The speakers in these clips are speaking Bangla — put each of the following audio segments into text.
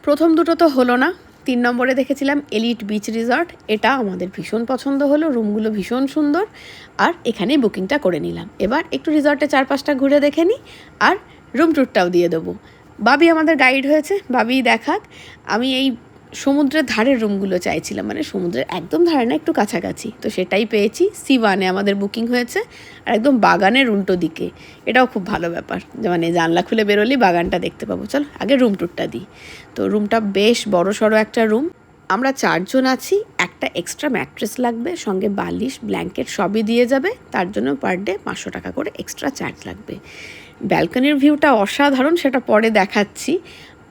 প্রথম দুটো তো হলো না, 3 নম্বরে দেখেছিলাম এলিট বিচ রিসর্ট। এটা আমাদের ভীষণ পছন্দ হলো, রুমগুলো ভীষণ সুন্দর, আর এখানেই বুকিংটা করে নিলাম। এবার একটু রিসর্টে 4-5টা ঘুরে দেখে নিই, আর রুম ট্যুরটাও দিয়ে দেবো। বাবি আমাদের গাইড হয়েছে, বাবি দেখাক। আমি এই সমুদ্রের ধারের রুমগুলো চাইছিলাম, মানে সমুদ্রের একদম ধারে না, একটু কাছাকাছি, তো সেটাই পেয়েছি। C1-এ আমাদের বুকিং হয়েছে, আর একদম বাগানের উল্টো দিকে। এটাও খুব ভালো ব্যাপার, যে মানে জানলা খুলে বেরোলেই বাগানটা দেখতে পাবো। চল আগে রুম ট্যুরটা দিই। তো রুমটা বেশ বড় সড়ো একটা রুম। আমরা 4 জন আছি, একটা এক্সট্রা ম্যাট্রেস লাগবে, সঙ্গে বালিশ ব্ল্যাঙ্কেট সবই দিয়ে যাবে। তার জন্য পার ডে 500 টাকা করে এক্সট্রা চার্জ লাগবে। ব্যালকনির ভিউটা অসাধারণ, সেটা পরে দেখাচ্ছি।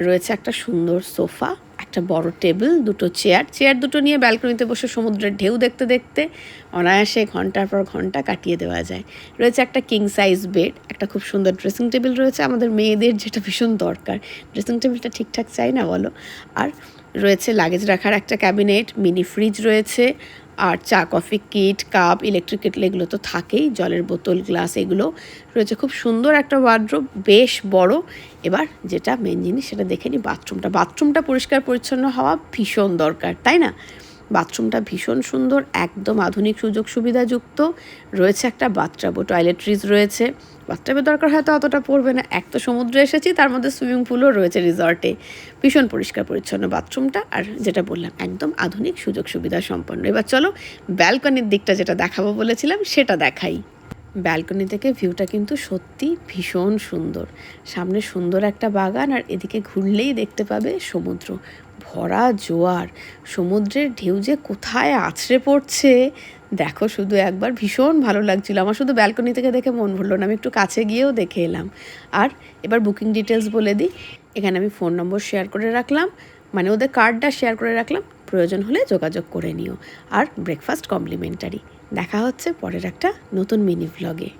রয়েছে একটা সুন্দর সোফা, একটা বড় টেবিল, দুটো চেয়ার দুটো নিয়ে ব্যালকনিতে বসে সমুদ্রের ঢেউ দেখতে দেখতে অনায়াসে ঘন্টার পর ঘন্টা কাটিয়ে দেওয়া যায়। রয়েছে একটা কিং সাইজ বেড, একটা খুব সুন্দর ড্রেসিং টেবিল রয়েছে, আমাদের মেয়েদের যেটা ভীষণ দরকার। ড্রেসিং টেবিলটা ঠিকঠাক চাই না বলো। আর রয়েছে লাগেজ রাখার একটা ক্যাবিনেট, মিনি ফ্রিজ রয়েছে, আর চা coffee kit, cup, electric Kettle এগুলো তো থাকেই, জলের বোতল, গ্লাস এগুলো রয়েছে। খুব সুন্দর একটা ওয়ার্ড্রোব, বেশ বড়। এবার যেটা মেন জিনিস সেটা দেখে নিই, বাথরুমটা পরিষ্কার পরিচ্ছন্ন হওয়া ভীষণ দরকার, তাই না? বাথরুমটা ভীষণ সুন্দর, একদম আধুনিক সুযোগ সুবিধাযুক্ত। রয়েছে একটা বাথটাবও, টয়লেট্রিজ রয়েছে। বাথটাবের দরকার হয়তো অতটা পড়বে না, এক তো সমুদ্রে এসেছি, তার মধ্যে সুইমিং পুলও রয়েছে রিসর্টে। ভীষণ পরিষ্কার পরিচ্ছন্ন বাথরুমটা, আর যেটা বললাম একদম আধুনিক সুযোগ সুবিধা সম্পন্ন। এবার চলো ব্যালকনির দিকটা যেটা দেখাবো বলেছিলাম সেটা দেখাই। ব্যালকনি থেকে ভিউটা কিন্তু সত্যি ভীষণ সুন্দর। সামনে সুন্দর একটা বাগান, আর এদিকে ঘুরলেই দেখতে পাবে সমুদ্র, ভরা জোয়ার। সমুদ্রের ঢেউ যে কোথায় আছড়ে পড়ছে দেখো শুধু একবার, ভীষণ ভালো লাগছিল আমার। শুধু ব্যালকনি থেকে দেখে মন ভরলো না, আমি একটু কাছে গিয়েও দেখে এলাম। আর এবার বুকিং ডিটেলস বলে দিই। এখানে আমি ফোন নম্বর শেয়ার করে রাখলাম, মানে ওদের কার্ডটা শেয়ার করে রাখলাম, প্রয়োজন হলে যোগাযোগ করে নিও। আর ব্রেকফাস্ট কমপ্লিমেন্টারি। দেখা হচ্ছে পরের একটা নতুন মিনি ভ্লগে।